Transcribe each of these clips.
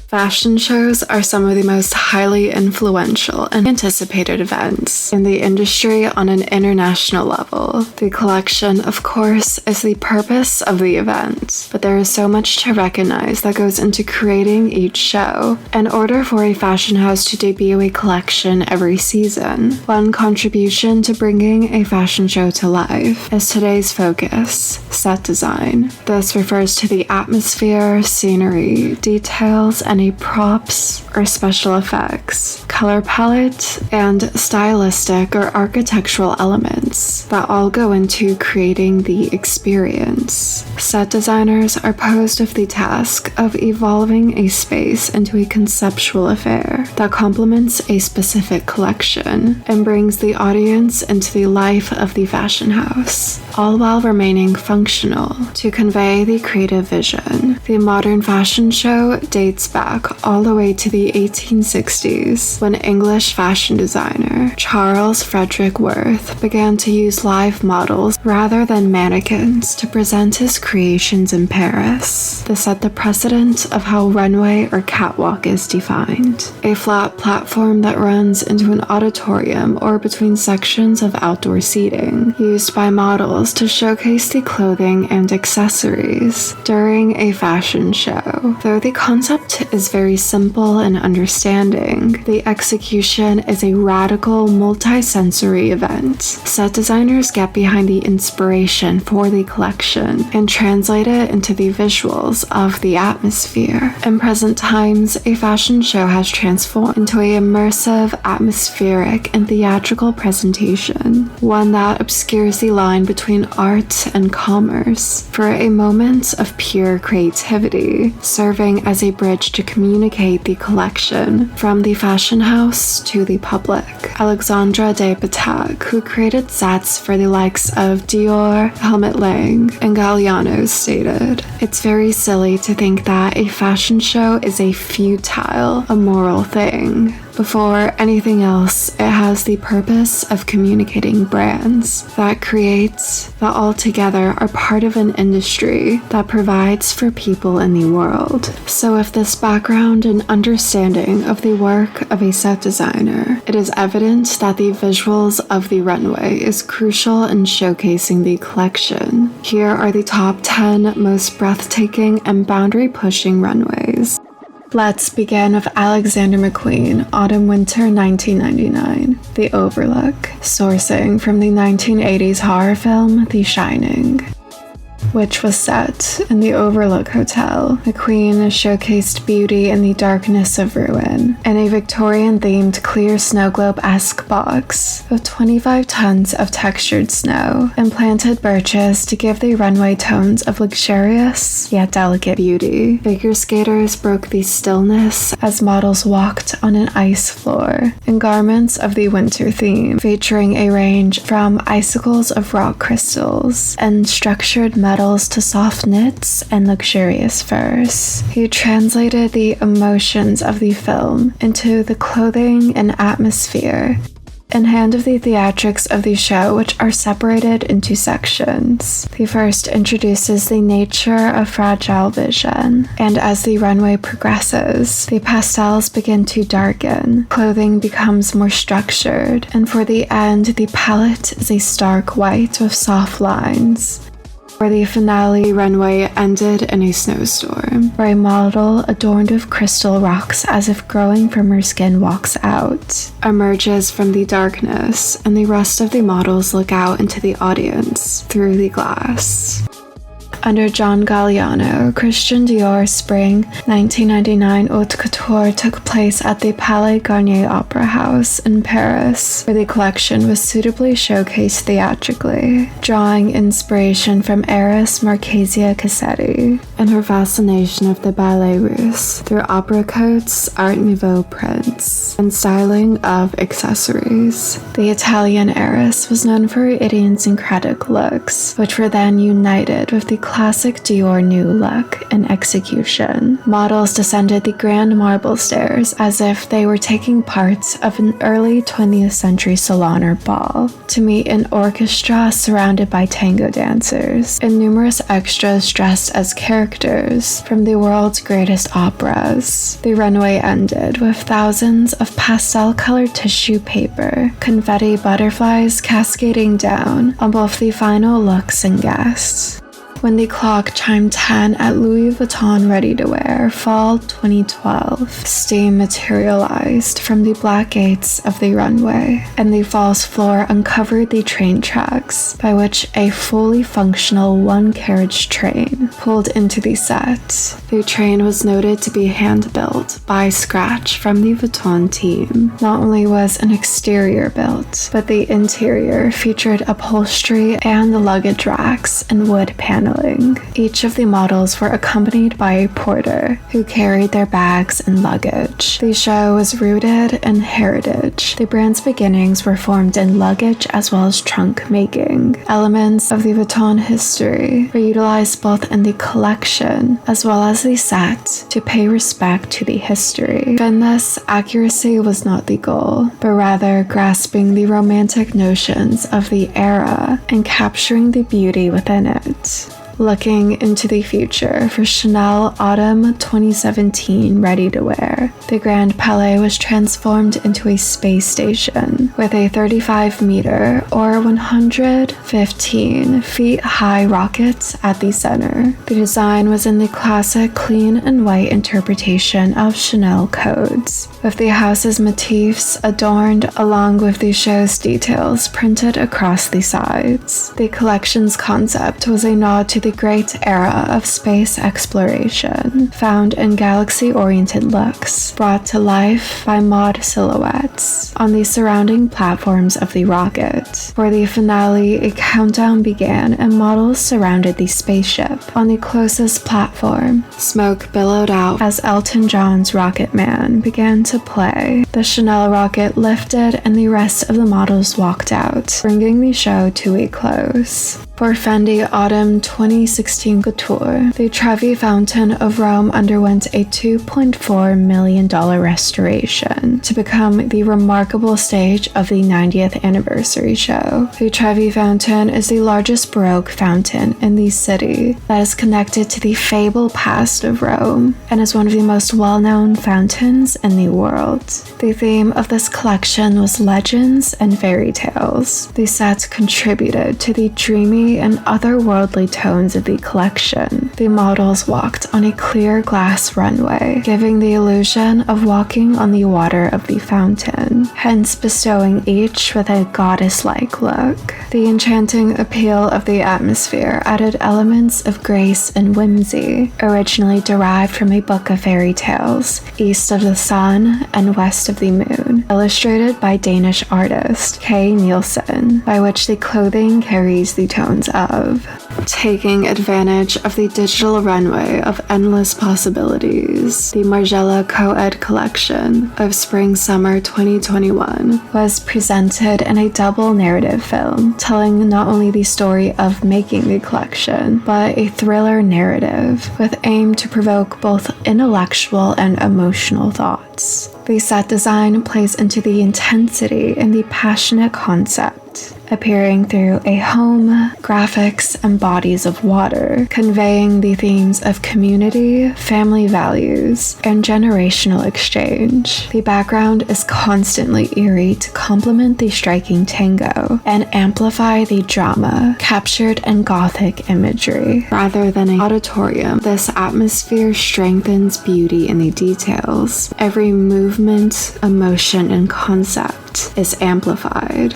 Fashion shows are some of the most highly influential and anticipated events in the industry on an international level. The collection, of course, is the purpose of the event, but there is so much to recognize that goes into creating each show. In order for a fashion house to debut a collection every season, one contribution to bringing a fashion show to life is today's focus: set design. This refers to the atmosphere, scenery, details, and any props or special effects, color palette, and stylistic or architectural elements that all go into creating the experience. Set designers are posed with the task of evolving a space into a conceptual affair that complements a specific collection and brings the audience into the life of the fashion house, all while remaining functional to convey the creative vision. The modern fashion show dates back all the way to the 1860s, when English fashion designer Charles Frederick Worth began to use live models rather than mannequins to present his creations in Paris. This set the precedent of how runway or catwalk is defined: a flat platform that runs into an auditorium or between sections of outdoor seating, used by models to showcase the clothing and accessories during a fashion show. Though the concept is very simple and understanding, the execution is a radical multi-sensory event. Set designers get behind the inspiration for the collection and translate it into the visuals of the atmosphere. In present times, a fashion show has transformed into an immersive, atmospheric, and theatrical presentation, one that obscures the line between art and commerce for a moment of pure creativity, serving as a bridge to communicate the collection from the fashion house to the public. Alexandra de Patac, who created sets for the likes of Dior, Helmut Lang, and Galliano, stated, "It's very silly to think that a fashion show is a futile, immoral thing. Before anything else, it has the purpose of communicating brands that creates, that all together are part of an industry that provides for people in the world." So with this background and understanding of the work of a set designer, it is evident that the visuals of the runway is crucial in showcasing the collection. Here are the top 10 most breathtaking and boundary-pushing runways. Let's begin with Alexander McQueen, Autumn-Winter 1999, The Overlook, sourcing from the 1980s horror film The Shining, which was set in the Overlook Hotel. McQueen showcased beauty in the darkness of ruin in a Victorian-themed clear snow globe-esque box with 25 tons of textured snow and planted birches to give the runway tones of luxurious yet delicate beauty. Figure skaters broke the stillness as models walked on an ice floor in garments of the winter theme, featuring a range from icicles of rock crystals and structured metal to soft knits and luxurious furs. He translated the emotions of the film into the clothing and atmosphere in hand of the theatrics of the show, which are separated into sections. The first introduces the nature of fragile vision, and as the runway progresses, the pastels begin to darken, clothing becomes more structured, and for the end, the palette is a stark white with soft lines. Where the finale runway ended in a snowstorm, where a model adorned with crystal rocks as if growing from her skin walks out, emerges from the darkness, and the rest of the models look out into the audience through the glass. Under John Galliano, Christian Dior Spring 1999 Haute Couture took place at the Palais Garnier Opera House in Paris, where the collection was suitably showcased theatrically, drawing inspiration from heiress Marghelia Cassetti and her fascination of the Ballet Russe through opera coats, Art Nouveau prints, and styling of accessories. The Italian heiress was known for her idiosyncratic looks, which were then united with the classic Dior new look and execution. Models descended the grand marble stairs as if they were taking part of an early 20th century salon or ball, to meet an orchestra surrounded by tango dancers, and numerous extras dressed as characters characters from the world's greatest operas. The runway ended with thousands of pastel-colored tissue paper, confetti butterflies cascading down on both the final looks and guests. When the clock chimed 10 at Louis Vuitton ready-to-wear fall 2012, steam materialized from the black gates of the runway, and the false floor uncovered the train tracks by which a fully functional one-carriage train pulled into the set. The train was noted to be hand-built by scratch from the Vuitton team. Not only was an exterior built, but the interior featured upholstery and the luggage racks and wood paneling. Each of the models were accompanied by a porter who carried their bags and luggage. The show was rooted in heritage. The brand's beginnings were formed in luggage as well as trunk making. Elements of the Vuitton history were utilized both in the collection as well as the set to pay respect to the history. In this, accuracy was not the goal, but rather grasping the romantic notions of the era and capturing the beauty within it. Looking into the future for Chanel Autumn 2017 ready-to-wear, the Grand Palais was transformed into a space station with a 35-meter or 115 feet high rocket at the center. The design was in the classic clean and white interpretation of Chanel codes, with the house's motifs adorned along with the show's details printed across the sides. The collection's concept was a nod to the great era of space exploration, found in galaxy-oriented looks, brought to life by mod silhouettes on the surrounding platforms of the rocket. For the finale, a countdown began and models surrounded the spaceship. On the closest platform, smoke billowed out as Elton John's Rocket Man began to play. The Chanel rocket lifted and the rest of the models walked out, bringing the show to a close. For Fendi Autumn 2016 Couture, the Trevi Fountain of Rome underwent a $2.4 million restoration to become the remarkable stage of the 90th anniversary show. The Trevi Fountain is the largest Baroque fountain in the city that is connected to the fabled past of Rome and is one of the most well-known fountains in the world. The theme of this collection was legends and fairy tales. The set contributed to the dreamy and otherworldly tones of the collection. The models walked on a clear glass runway, giving the illusion of walking on the water of the fountain, hence bestowing each with a goddess-like look. The enchanting appeal of the atmosphere added elements of grace and whimsy, originally derived from a book of fairy tales, East of the Sun and West of the Moon, illustrated by Danish artist K. Nielsen, by which the clothing carries the tones of. Taking advantage of the digital runway of endless possibilities, the Margiela Co-Ed collection of Spring-Summer 2021 was presented in a double narrative film, telling not only the story of making the collection, but a thriller narrative with aim to provoke both intellectual and emotional thoughts. The set design plays into the intensity and the passionate concept, appearing through a home, graphics, and bodies of water, conveying the themes of community, family values, and generational exchange. The background is constantly eerie to complement the striking tango and amplify the drama captured in gothic imagery. Rather than an auditorium, this atmosphere strengthens beauty in the details. Every movement, emotion, and concept is amplified.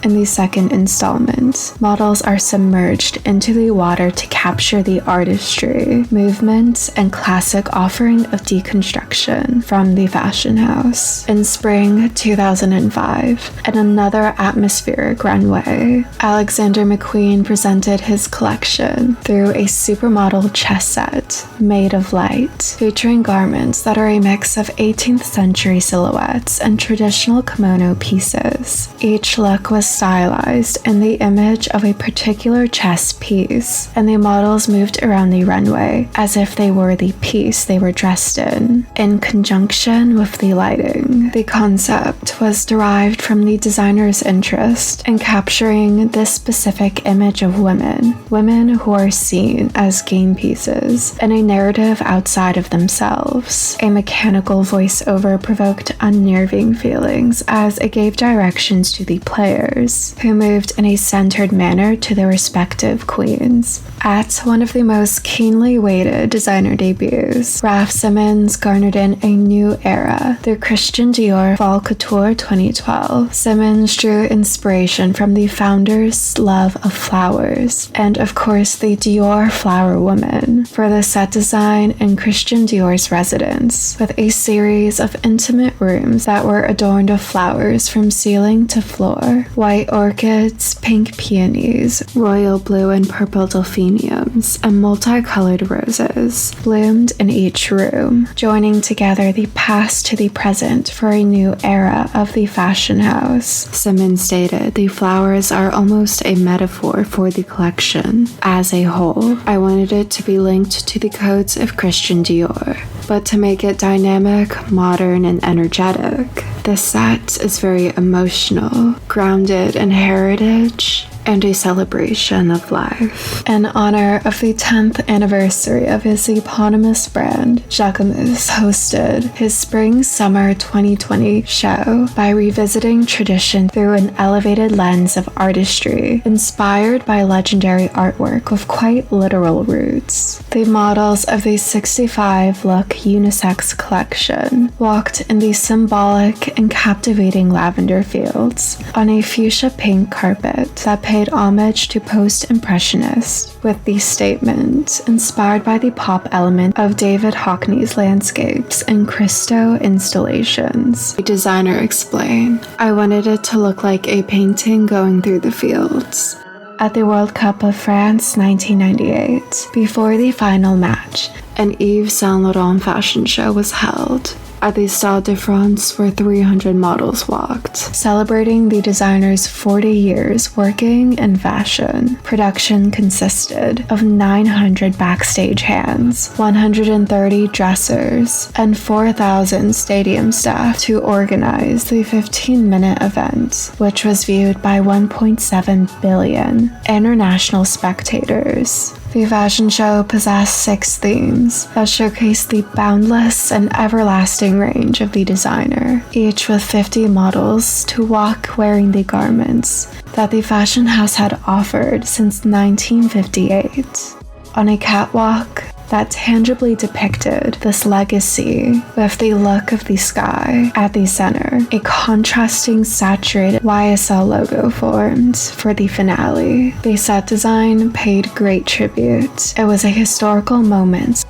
In the second installment, models are submerged into the water to capture the artistry, movement, and classic offering of deconstruction from the fashion house. In spring 2005, in another atmospheric runway, Alexander McQueen presented his collection through a supermodel chess set made of light, featuring garments that are a mix of 18th century silhouettes and traditional kimono pieces. Each look was stylized in the image of a particular chess piece, and the models moved around the runway as if they were the piece they were dressed in conjunction with the lighting. The concept was derived from the designer's interest in capturing this specific image of women who are seen as game pieces in a narrative outside of themselves. A mechanical voiceover provoked unnerving feelings as it gave directions to the players, who moved in a centered manner to their respective queens. At one of the most keenly weighted designer debuts, Raf Simons garnered in a new era through Christian Dior Fall Couture 2012. Simons drew inspiration from the founder's love of flowers, and of course the Dior Flower Woman, for the set design in Christian Dior's residence, with a series of intimate rooms that were adorned with flowers from ceiling to floor. White orchids, pink peonies, royal blue and purple delphiniums, and multicolored roses bloomed in each room, joining together the past to the present for a new era of the fashion house. Simons stated, "The flowers are almost a metaphor for the collection as a whole. I wanted it to be linked to the codes of Christian Dior, but to make it dynamic, modern, and energetic. This set is very emotional, grounded in heritage, and a celebration of life." In honor of the 10th anniversary of his eponymous brand, Jacquemus hosted his Spring-Summer 2020 show by revisiting tradition through an elevated lens of artistry, inspired by legendary artwork with quite literal roots. The models of the 65-look unisex collection walked in the symbolic and captivating lavender fields on a fuchsia pink carpet that paid homage to post-impressionist, with the statement inspired by the pop element of David Hockney's landscapes and Christo installations. The designer explained, "I wanted it to look like a painting going through the fields." At the World Cup of France 1998, before the final match, an Yves Saint Laurent fashion show was held. At the Stade de France, where 300 models walked, celebrating the designer's 40 years working in fashion. Production consisted of 900 backstage hands, 130 dressers, and 4,000 stadium staff to organize the 15-minute event, which was viewed by 1.7 billion international spectators. The fashion show possessed 6 themes that showcased the boundless and everlasting range of the designer, each with 50 models to walk wearing the garments that the fashion house had offered since 1958. On a catwalk that tangibly depicted this legacy with the look of the sky at the center, a contrasting saturated YSL logo formed for the finale. The set design paid great tribute. It was a historical moment.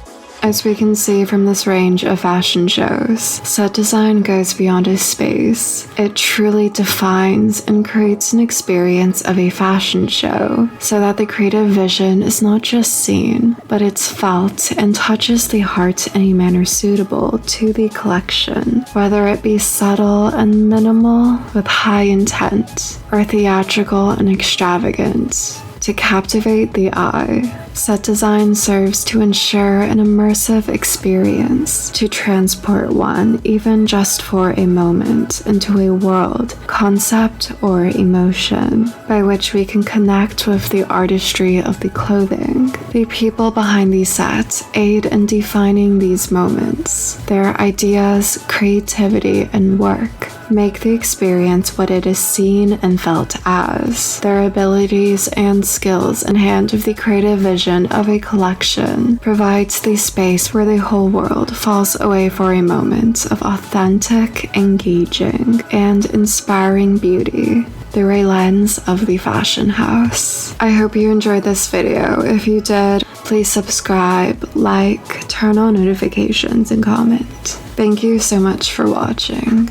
As we can see from this range of fashion shows, set design goes beyond a space. It truly defines and creates an experience of a fashion show, so that the creative vision is not just seen, but it's felt and touches the heart in a manner suitable to the collection, whether it be subtle and minimal with high intent, or theatrical and extravagant. To captivate the eye, set design serves to ensure an immersive experience, to transport one, even just for a moment, into a world, concept, or emotion, by which we can connect with the artistry of the clothing. The people behind these sets aid in defining these moments. Their ideas, creativity, and work make the experience what it is seen and felt as. Their abilities and skills in hand with the creative vision of a collection provides the space where the whole world falls away for a moment of authentic, engaging, and inspiring beauty through a lens of the fashion house. I hope you enjoyed this video. If you did, please subscribe, like, turn on notifications, and comment. Thank you so much for watching.